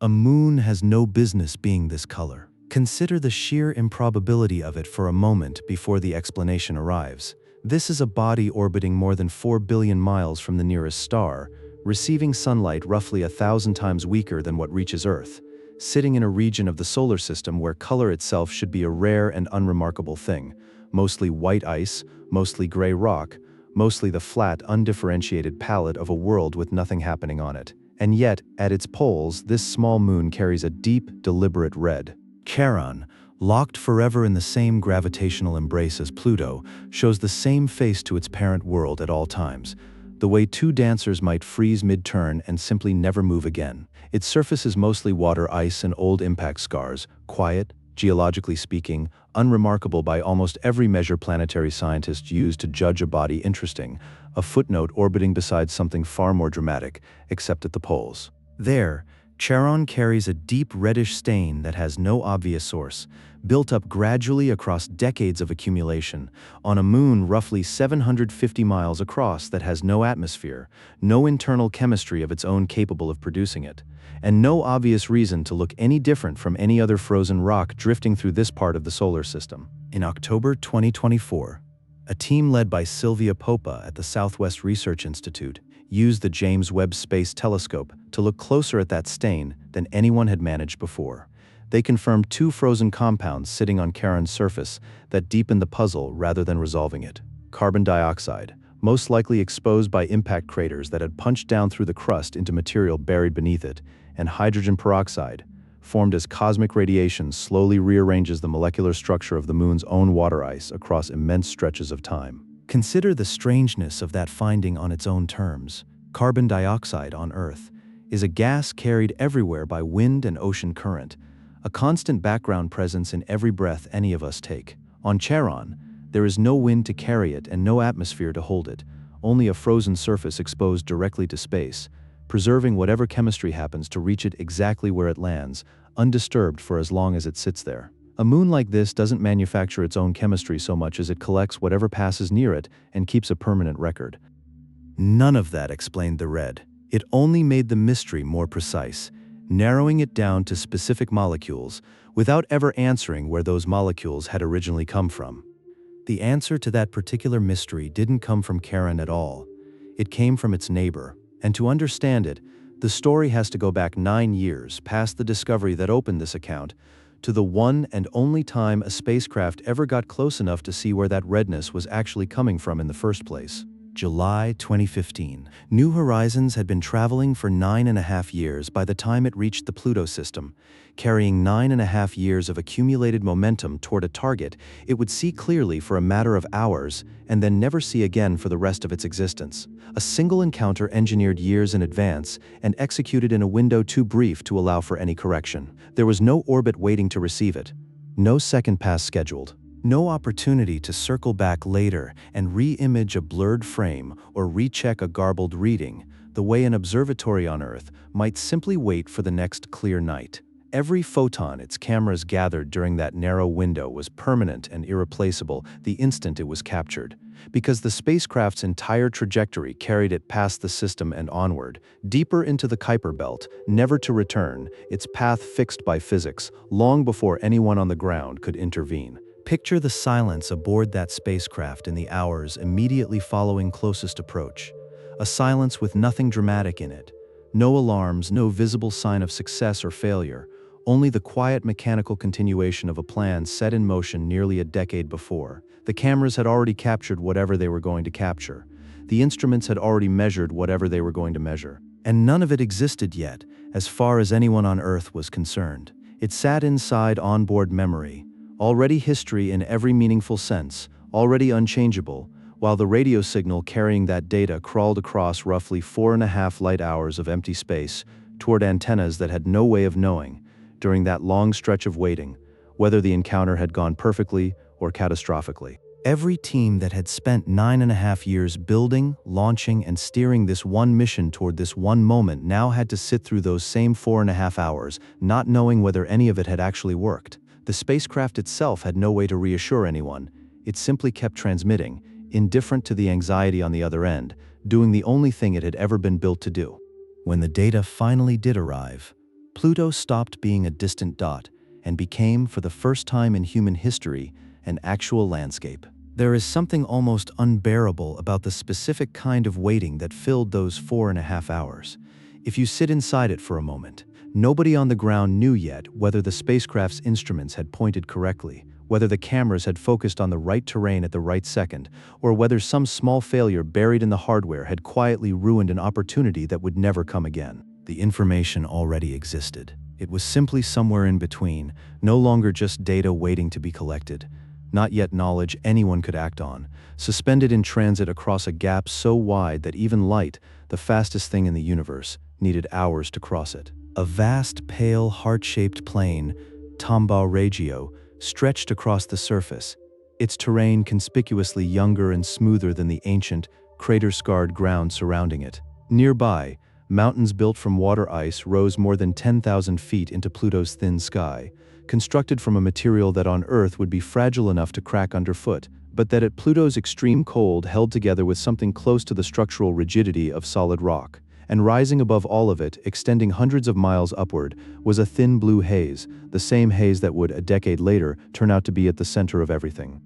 A moon has no business being this color. Consider the sheer improbability of it for a moment before the explanation arrives. This is a body orbiting more than 4 billion miles from the nearest star, receiving sunlight roughly 1,000 times weaker than what reaches Earth, sitting in a region of the solar system where color itself should be a rare and unremarkable thing. Mostly white ice, mostly gray rock, mostly the flat, undifferentiated palette of a world with nothing happening on it. And yet, at its poles, this small moon carries a deep, deliberate red. Charon, locked forever in the same gravitational embrace as Pluto, shows the same face to its parent world at all times, the way two dancers might freeze mid-turn and simply never move again. Its surface is mostly water ice and old impact scars, quiet, geologically speaking, unremarkable by almost every measure planetary scientists use to judge a body interesting, a footnote orbiting beside something far more dramatic, except at the poles. There, Charon carries a deep reddish stain that has no obvious source, built up gradually across decades of accumulation, on a moon roughly 750 miles across that has no atmosphere, no internal chemistry of its own capable of producing it, and no obvious reason to look any different from any other frozen rock drifting through this part of the solar system. In October 2024, a team led by Sylvia Popa at the Southwest Research Institute used the James Webb Space Telescope to look closer at that stain than anyone had managed before. They confirmed two frozen compounds sitting on Charon's surface that deepened the puzzle rather than resolving it. Carbon dioxide, most likely exposed by impact craters that had punched down through the crust into material buried beneath it, and hydrogen peroxide, formed as cosmic radiation slowly rearranges the molecular structure of the moon's own water ice across immense stretches of time. Consider the strangeness of that finding on its own terms. Carbon dioxide on Earth is a gas carried everywhere by wind and ocean current, a constant background presence in every breath any of us take. On Charon, there is no wind to carry it and no atmosphere to hold it, only a frozen surface exposed directly to space, preserving whatever chemistry happens to reach it exactly where it lands, undisturbed for as long as it sits there. A moon like this doesn't manufacture its own chemistry so much as it collects whatever passes near it and keeps a permanent record. None of that explained the red. It only made the mystery more precise, narrowing it down to specific molecules without ever answering where those molecules had originally come from. The answer to that particular mystery didn't come from Charon at all. It came from its neighbor, and to understand it, the story has to go back 9 years past the discovery that opened this account to the one and only time a spacecraft ever got close enough to see where that redness was actually coming from in the first place. July 2015. New Horizons had been traveling for 9.5 years by the time it reached the Pluto system, carrying 9.5 years of accumulated momentum toward a target it would see clearly for a matter of hours and then never see again for the rest of its existence. A single encounter engineered years in advance and executed in a window too brief to allow for any correction. There was no orbit waiting to receive it, no second pass scheduled. No opportunity to circle back later and re-image a blurred frame or recheck a garbled reading, the way an observatory on Earth might simply wait for the next clear night. Every photon its cameras gathered during that narrow window was permanent and irreplaceable the instant it was captured, because the spacecraft's entire trajectory carried it past the system and onward, deeper into the Kuiper belt, never to return, its path fixed by physics, long before anyone on the ground could intervene. Picture the silence aboard that spacecraft in the hours immediately following closest approach. A silence with nothing dramatic in it. No alarms, no visible sign of success or failure, only the quiet mechanical continuation of a plan set in motion nearly a decade before. The cameras had already captured whatever they were going to capture. The instruments had already measured whatever they were going to measure. And none of it existed yet, as far as anyone on Earth was concerned. It sat inside onboard memory, already history in every meaningful sense, already unchangeable, while the radio signal carrying that data crawled across roughly 4.5 light hours of empty space toward antennas that had no way of knowing, during that long stretch of waiting, whether the encounter had gone perfectly or catastrophically. Every team that had spent 9.5 years building, launching, and steering this one mission toward this one moment now had to sit through those same 4.5 hours, not knowing whether any of it had actually worked. The spacecraft itself had no way to reassure anyone. It simply kept transmitting, indifferent to the anxiety on the other end, doing the only thing it had ever been built to do. When the data finally did arrive, Pluto stopped being a distant dot and became, for the first time in human history, an actual landscape. There is something almost unbearable about the specific kind of waiting that filled those 4.5 hours. If you sit inside it for a moment, nobody on the ground knew yet whether the spacecraft's instruments had pointed correctly, whether the cameras had focused on the right terrain at the right second, or whether some small failure buried in the hardware had quietly ruined an opportunity that would never come again. The information already existed. It was simply somewhere in between, no longer just data waiting to be collected, not yet knowledge anyone could act on, suspended in transit across a gap so wide that even light, the fastest thing in the universe, needed hours to cross it. A vast, pale, heart-shaped plain, Tombaugh Regio, stretched across the surface, its terrain conspicuously younger and smoother than the ancient, crater-scarred ground surrounding it. Nearby, mountains built from water ice rose more than 10,000 feet into Pluto's thin sky, constructed from a material that on Earth would be fragile enough to crack underfoot, but that at Pluto's extreme cold held together with something close to the structural rigidity of solid rock. And rising above all of it, extending hundreds of miles upward, was a thin blue haze, the same haze that would, a decade later, turn out to be at the center of everything.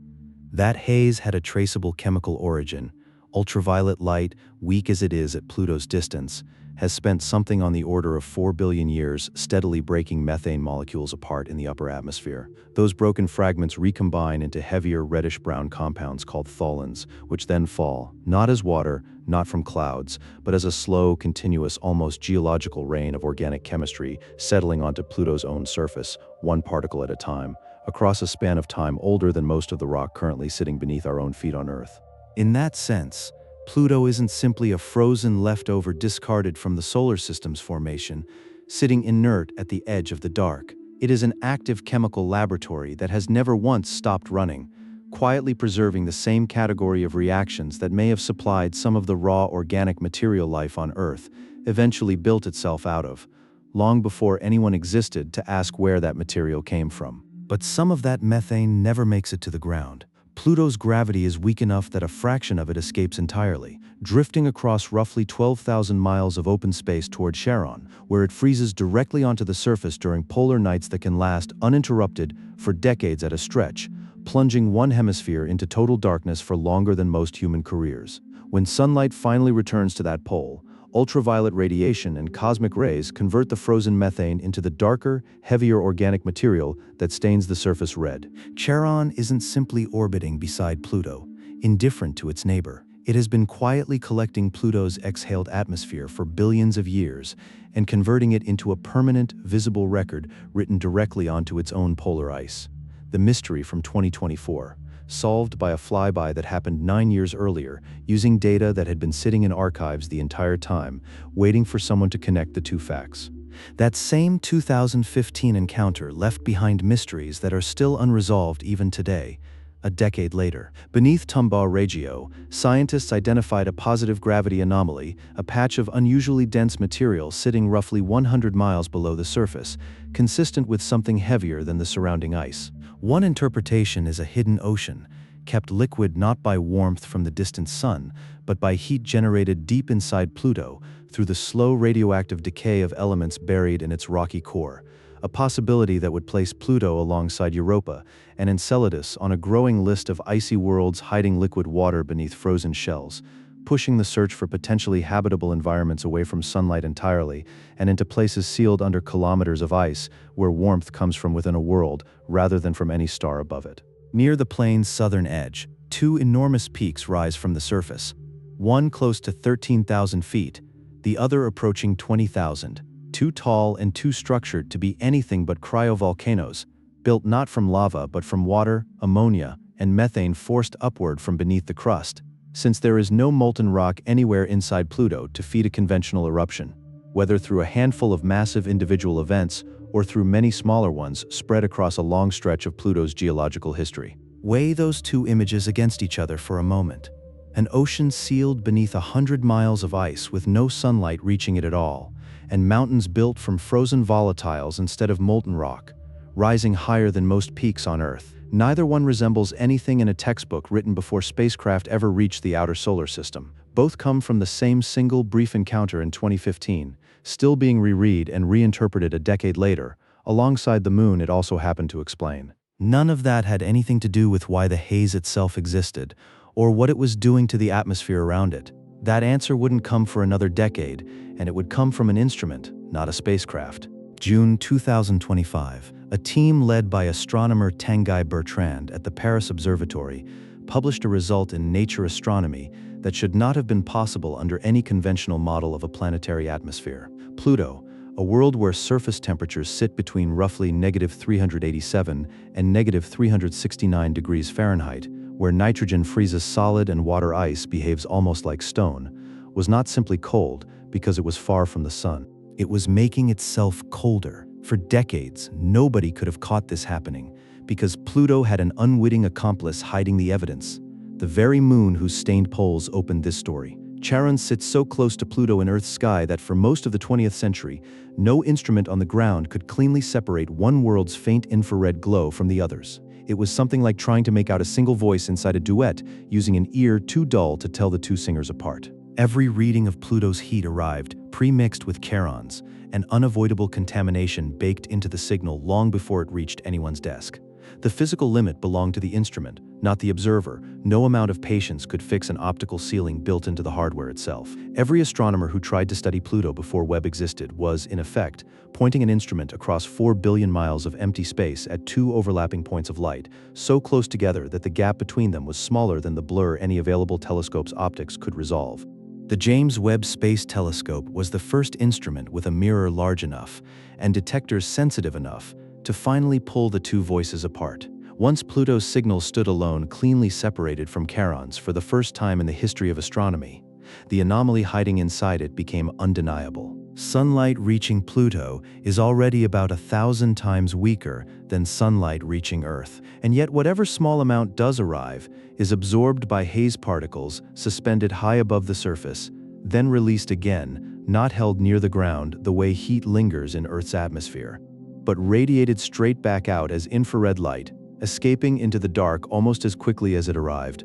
That haze had a traceable chemical origin. Ultraviolet light, weak as it is at Pluto's distance, has spent something on the order of 4 billion years steadily breaking methane molecules apart in the upper atmosphere. Those broken fragments recombine into heavier reddish-brown compounds called tholins, which then fall, not as water, not from clouds, but as a slow, continuous, almost geological rain of organic chemistry settling onto Pluto's own surface, one particle at a time, across a span of time older than most of the rock currently sitting beneath our own feet on Earth. In that sense, Pluto isn't simply a frozen leftover discarded from the solar system's formation, sitting inert at the edge of the dark. It is an active chemical laboratory that has never once stopped running, quietly preserving the same category of reactions that may have supplied some of the raw organic material life on Earth eventually built itself out of, long before anyone existed to ask where that material came from. But some of that methane never makes it to the ground. Pluto's gravity is weak enough that a fraction of it escapes entirely, drifting across roughly 12,000 miles of open space toward Charon, where it freezes directly onto the surface during polar nights that can last uninterrupted for decades at a stretch, plunging one hemisphere into total darkness for longer than most human careers. When sunlight finally returns to that pole, ultraviolet radiation and cosmic rays convert the frozen methane into the darker, heavier organic material that stains the surface red. Charon isn't simply orbiting beside Pluto, indifferent to its neighbor. It has been quietly collecting Pluto's exhaled atmosphere for billions of years and converting it into a permanent, visible record written directly onto its own polar ice. The mystery from 2024. Solved by a flyby that happened 9 years earlier, using data that had been sitting in archives the entire time, waiting for someone to connect the two facts. That same 2015 encounter left behind mysteries that are still unresolved even today. A decade later, beneath Tombaugh Regio, scientists identified a positive gravity anomaly, a patch of unusually dense material sitting roughly 100 miles below the surface, consistent with something heavier than the surrounding ice. One interpretation is a hidden ocean, kept liquid not by warmth from the distant sun, but by heat generated deep inside Pluto through the slow radioactive decay of elements buried in its rocky core, a possibility that would place Pluto alongside Europa and Enceladus on a growing list of icy worlds hiding liquid water beneath frozen shells, pushing the search for potentially habitable environments away from sunlight entirely and into places sealed under kilometers of ice where warmth comes from within a world rather than from any star above it. Near the plane's southern edge, two enormous peaks rise from the surface, one close to 13,000 feet, the other approaching 20,000, too tall and too structured to be anything but cryovolcanoes, built not from lava but from water, ammonia, and methane forced upward from beneath the crust, since there is no molten rock anywhere inside Pluto to feed a conventional eruption, whether through a handful of massive individual events or through many smaller ones spread across a long stretch of Pluto's geological history. Weigh those two images against each other for a moment. An ocean sealed beneath 100 miles of ice with no sunlight reaching it at all, and mountains built from frozen volatiles instead of molten rock, rising higher than most peaks on Earth. Neither one resembles anything in a textbook written before spacecraft ever reached the outer solar system. Both come from the same single brief encounter in 2015, still being reread and reinterpreted a decade later. Alongside the moon, it also happened to explain. None of that had anything to do with why the haze itself existed, or what it was doing to the atmosphere around it. That answer wouldn't come for another decade, and it would come from an instrument, not a spacecraft. June 2025, a team led by astronomer Tanguy Bertrand at the Paris Observatory published a result in Nature Astronomy that should not have been possible under any conventional model of a planetary atmosphere. Pluto, a world where surface temperatures sit between roughly -387 and -369 degrees Fahrenheit, where nitrogen freezes solid and water ice behaves almost like stone, was not simply cold because it was far from the sun. It was making itself colder. For decades, nobody could have caught this happening because Pluto had an unwitting accomplice hiding the evidence. The very moon whose stained poles opened this story. Charon sits so close to Pluto in Earth's sky that for most of the 20th century, no instrument on the ground could cleanly separate one world's faint infrared glow from the others. It was something like trying to make out a single voice inside a duet using an ear too dull to tell the two singers apart. Every reading of Pluto's heat arrived, pre-mixed with Charon's, an unavoidable contamination baked into the signal long before it reached anyone's desk. The physical limit belonged to the instrument, not the observer. No amount of patience could fix an optical ceiling built into the hardware itself. Every astronomer who tried to study Pluto before Webb existed was, in effect, pointing an instrument across 4 billion miles of empty space at two overlapping points of light, so close together that the gap between them was smaller than the blur any available telescope's optics could resolve. The James Webb Space Telescope was the first instrument with a mirror large enough and detectors sensitive enough to finally pull the two voices apart. Once Pluto's signal stood alone, cleanly separated from Charon's for the first time in the history of astronomy, the anomaly hiding inside it became undeniable. Sunlight reaching Pluto is already about 1,000 times weaker than sunlight reaching Earth, and yet whatever small amount does arrive is absorbed by haze particles suspended high above the surface, then released again, not held near the ground the way heat lingers in Earth's atmosphere, but radiated straight back out as infrared light, escaping into the dark almost as quickly as it arrived.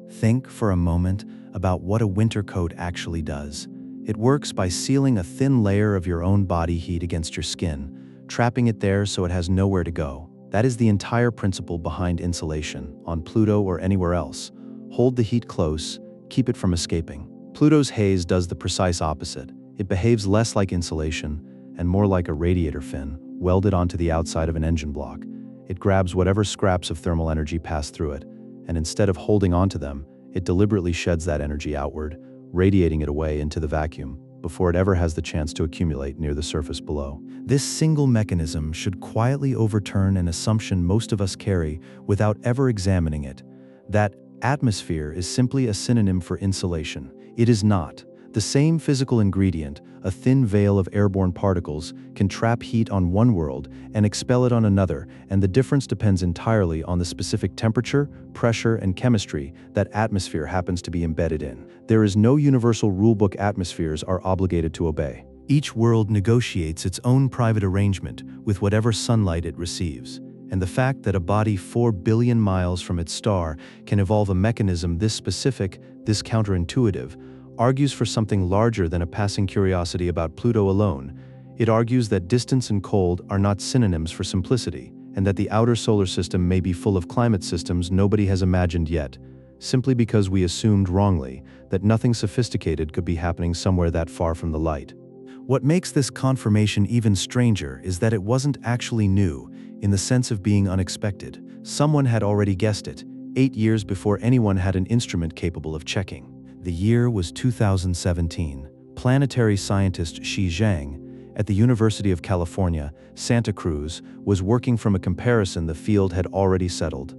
Think for a moment about what a winter coat actually does. It works by sealing a thin layer of your own body heat against your skin, trapping it there so it has nowhere to go. That is the entire principle behind insulation, on Pluto or anywhere else. Hold the heat close, keep it from escaping. Pluto's haze does the precise opposite. It behaves less like insulation and more like a radiator fin, welded onto the outside of an engine block. It grabs whatever scraps of thermal energy pass through it, and instead of holding onto them, it deliberately sheds that energy outward, radiating it away into the vacuum before it ever has the chance to accumulate near the surface below. This single mechanism should quietly overturn an assumption most of us carry without ever examining it, that atmosphere is simply a synonym for insulation. It is not. The same physical ingredient, a thin veil of airborne particles, can trap heat on one world and expel it on another, and the difference depends entirely on the specific temperature, pressure, and chemistry that atmosphere happens to be embedded in. There is no universal rulebook atmospheres are obligated to obey. Each world negotiates its own private arrangement with whatever sunlight it receives, and the fact that a body 4 billion miles from its star can evolve a mechanism this specific, this counterintuitive, argues for something larger than a passing curiosity about Pluto alone. It argues that distance and cold are not synonyms for simplicity, and that the outer solar system may be full of climate systems nobody has imagined yet, simply because we assumed wrongly that nothing sophisticated could be happening somewhere that far from the light. What makes this confirmation even stranger is that it wasn't actually new, in the sense of being unexpected. Someone had already guessed it, 8 years before anyone had an instrument capable of checking. The year was 2017. Planetary scientist Shi Zhang, at the University of California, Santa Cruz, was working from a comparison the field had already settled.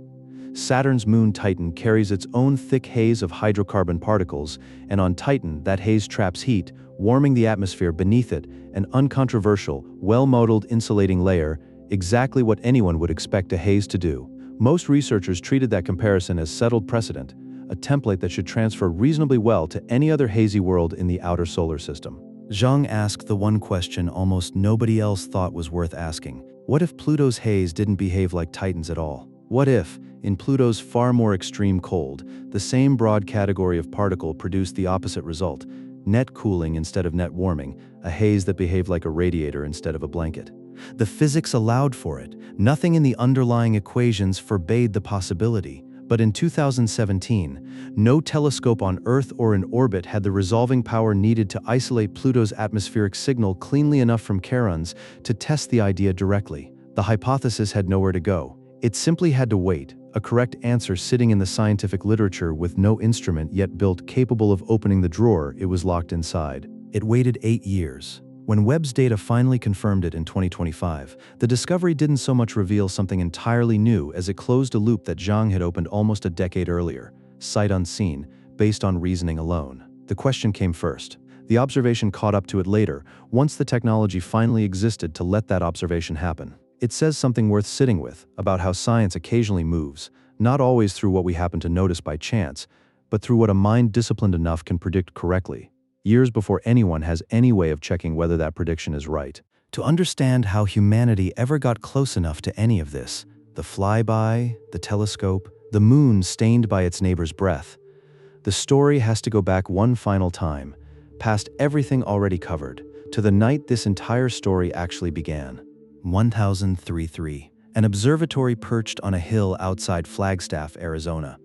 Saturn's moon Titan carries its own thick haze of hydrocarbon particles, and on Titan, that haze traps heat, warming the atmosphere beneath it, an uncontroversial, well-modeled insulating layer, exactly what anyone would expect a haze to do. Most researchers treated that comparison as settled precedent, a template that should transfer reasonably well to any other hazy world in the outer solar system. Zhang asked the one question almost nobody else thought was worth asking. What if Pluto's haze didn't behave like Titan's at all? What if, in Pluto's far more extreme cold, the same broad category of particle produced the opposite result, net cooling instead of net warming, a haze that behaved like a radiator instead of a blanket. The physics allowed for it. Nothing in the underlying equations forbade the possibility. But in 2017, no telescope on Earth or in orbit had the resolving power needed to isolate Pluto's atmospheric signal cleanly enough from Charon's to test the idea directly. The hypothesis had nowhere to go. It simply had to wait, a correct answer sitting in the scientific literature with no instrument yet built capable of opening the drawer it was locked inside. It waited 8 years. When Webb's data finally confirmed it in 2025, the discovery didn't so much reveal something entirely new as it closed a loop that Zhang had opened almost a decade earlier, sight unseen, based on reasoning alone. The question came first. The observation caught up to it later, once the technology finally existed to let that observation happen. It says something worth sitting with about how science occasionally moves, not always through what we happen to notice by chance, but through what a mind disciplined enough can predict correctly, years before anyone has any way of checking whether that prediction is right. To understand how humanity ever got close enough to any of this, the flyby, the telescope, the moon stained by its neighbor's breath, the story has to go back one final time, past everything already covered, to the night this entire story actually began. 1033, an observatory perched on a hill outside Flagstaff, Arizona.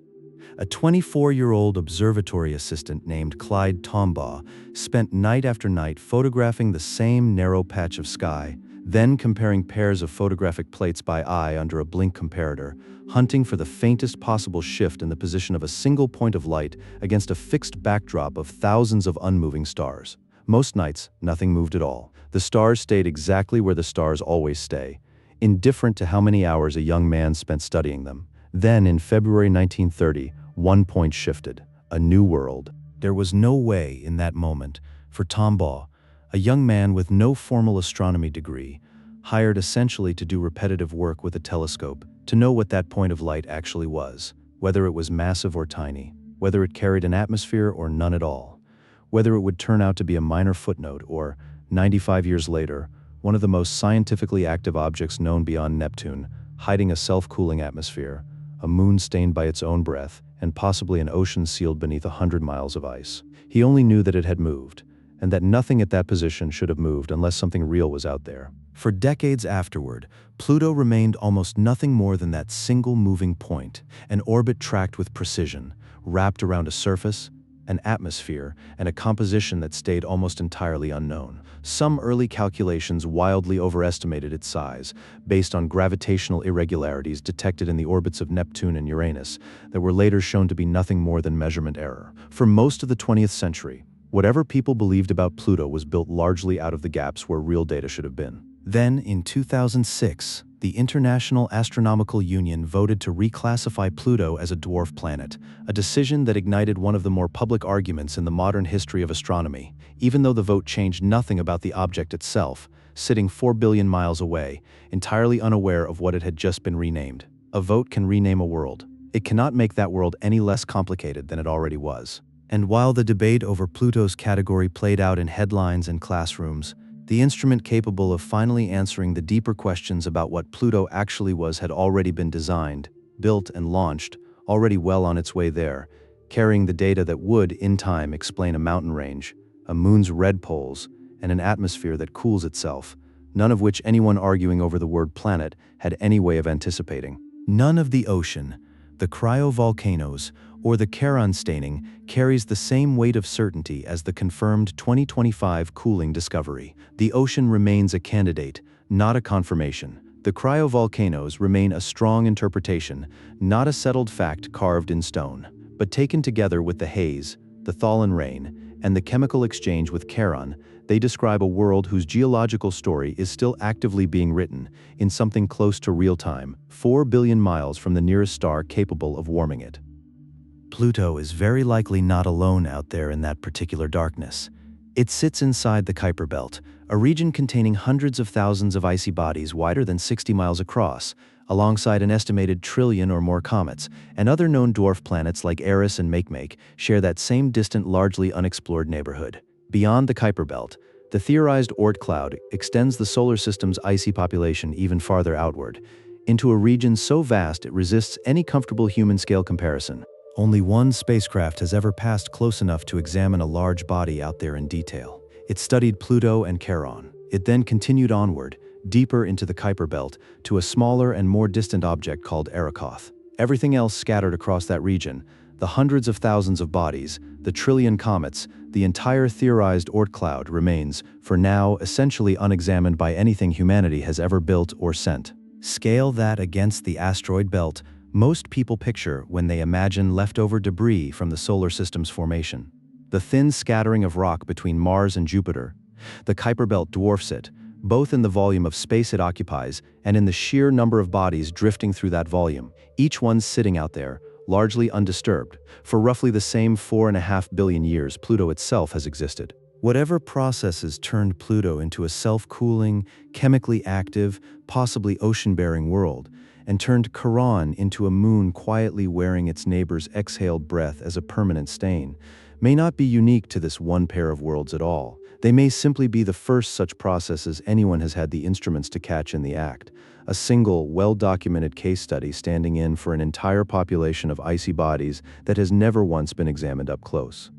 A 24-year-old observatory assistant named Clyde Tombaugh spent night after night photographing the same narrow patch of sky, then comparing pairs of photographic plates by eye under a blink comparator, hunting for the faintest possible shift in the position of a single point of light against a fixed backdrop of thousands of unmoving stars. Most nights, nothing moved at all. The stars stayed exactly where the stars always stay, indifferent to how many hours a young man spent studying them. Then, in February 1930, one point shifted, a new world. There was no way in that moment for Tombaugh, a young man with no formal astronomy degree, hired essentially to do repetitive work with a telescope, to know what that point of light actually was, whether it was massive or tiny, whether it carried an atmosphere or none at all, whether it would turn out to be a minor footnote or, 95 years later, one of the most scientifically active objects known beyond Neptune, hiding a self-cooling atmosphere, a moon stained by its own breath, and possibly an ocean sealed beneath 100 miles of ice. He only knew that it had moved, and that nothing at that position should have moved unless something real was out there. For decades afterward, Pluto remained almost nothing more than that single moving point, an orbit tracked with precision, wrapped around a surface, an atmosphere, and a composition that stayed almost entirely unknown. Some early calculations wildly overestimated its size, based on gravitational irregularities detected in the orbits of Neptune and Uranus, that were later shown to be nothing more than measurement error. For most of the 20th century, whatever people believed about Pluto was built largely out of the gaps where real data should have been. Then, in 2006, the International Astronomical Union voted to reclassify Pluto as a dwarf planet, a decision that ignited one of the more public arguments in the modern history of astronomy, even though the vote changed nothing about the object itself, sitting 4 billion miles away, entirely unaware of what it had just been renamed. A vote can rename a world. It cannot make that world any less complicated than it already was. And while the debate over Pluto's category played out in headlines and classrooms, the instrument capable of finally answering the deeper questions about what Pluto actually was had already been designed, built, and launched, already well on its way there, carrying the data that would, in time, explain a mountain range, a moon's red poles, and an atmosphere that cools itself, none of which anyone arguing over the word planet had any way of anticipating. None of the ocean, the cryovolcanoes, or the Charon staining carries the same weight of certainty as the confirmed 2025 cooling discovery. The ocean remains a candidate, not a confirmation. The cryovolcanoes remain a strong interpretation, not a settled fact carved in stone. But taken together with the haze, the thaw and rain, and the chemical exchange with Charon, they describe a world whose geological story is still actively being written in something close to real time, 4 billion miles from the nearest star capable of warming it. Pluto is very likely not alone out there in that particular darkness. It sits inside the Kuiper Belt, a region containing hundreds of thousands of icy bodies wider than 60 miles across, alongside an estimated trillion or more comets, and other known dwarf planets like Eris and Makemake share that same distant, largely unexplored neighborhood. Beyond the Kuiper Belt, the theorized Oort cloud extends the solar system's icy population even farther outward, into a region so vast it resists any comfortable human-scale comparison. Only one spacecraft has ever passed close enough to examine a large body out there in detail. It studied Pluto and Charon. It then continued onward, deeper into the Kuiper belt, to a smaller and more distant object called Arrokoth. Everything else scattered across that region, the hundreds of thousands of bodies, the trillion comets, the entire theorized Oort cloud remains, for now, essentially unexamined by anything humanity has ever built or sent. Scale that against the asteroid belt most people picture when they imagine leftover debris from the solar system's formation. The thin scattering of rock between Mars and Jupiter. The Kuiper belt dwarfs it, both in the volume of space it occupies and in the sheer number of bodies drifting through that volume, each one sitting out there, largely undisturbed, for roughly the same 4.5 billion years Pluto itself has existed. Whatever processes turned Pluto into a self-cooling, chemically active, possibly ocean-bearing world, and turned Charon into a moon quietly wearing its neighbor's exhaled breath as a permanent stain, may not be unique to this one pair of worlds at all. They may simply be the first such processes anyone has had the instruments to catch in the act, a single, well-documented case study standing in for an entire population of icy bodies that has never once been examined up close.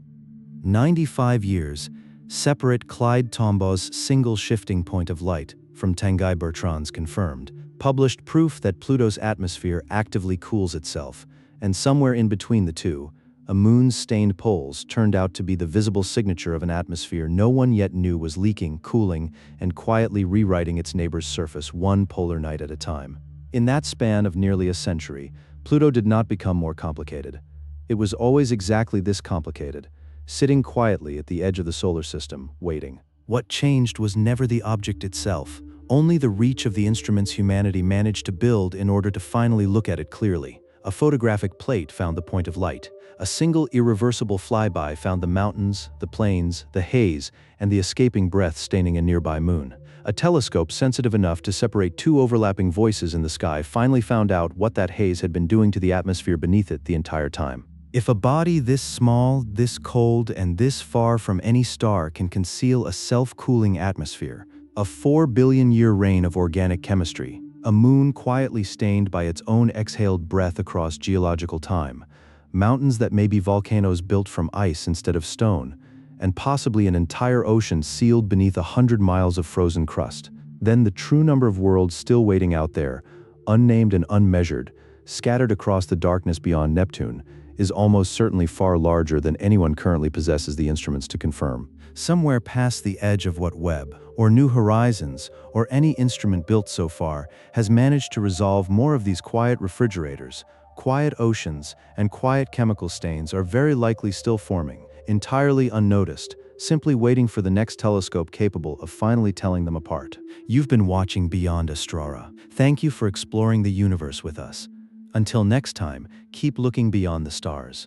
95 years separate Clyde Tombaugh's single shifting point of light from Tanguy Bertrand's confirmed, published proof that Pluto's atmosphere actively cools itself, and somewhere in between the two, a moon's stained poles turned out to be the visible signature of an atmosphere no one yet knew was leaking, cooling, and quietly rewriting its neighbor's surface one polar night at a time. In that span of nearly a century, Pluto did not become more complicated. It was always exactly this complicated, sitting quietly at the edge of the solar system, waiting. What changed was never the object itself, only the reach of the instruments humanity managed to build in order to finally look at it clearly. A photographic plate found the point of light. A single irreversible flyby found the mountains, the plains, the haze, and the escaping breath staining a nearby moon. A telescope sensitive enough to separate two overlapping voices in the sky finally found out what that haze had been doing to the atmosphere beneath it the entire time. If a body this small, this cold, and this far from any star can conceal a self-cooling atmosphere, a 4 billion-year reign of organic chemistry, a moon quietly stained by its own exhaled breath across geological time, mountains that may be volcanoes built from ice instead of stone, and possibly an entire ocean sealed beneath 100 miles of frozen crust, then the true number of worlds still waiting out there, unnamed and unmeasured, scattered across the darkness beyond Neptune, is almost certainly far larger than anyone currently possesses the instruments to confirm. Somewhere past the edge of what Webb, or New Horizons, or any instrument built so far, has managed to resolve more of these quiet refrigerators, quiet oceans, and quiet chemical stains are very likely still forming, entirely unnoticed, simply waiting for the next telescope capable of finally telling them apart. You've been watching Beyond Astrora. Thank you for exploring the universe with us. Until next time, keep looking beyond the stars.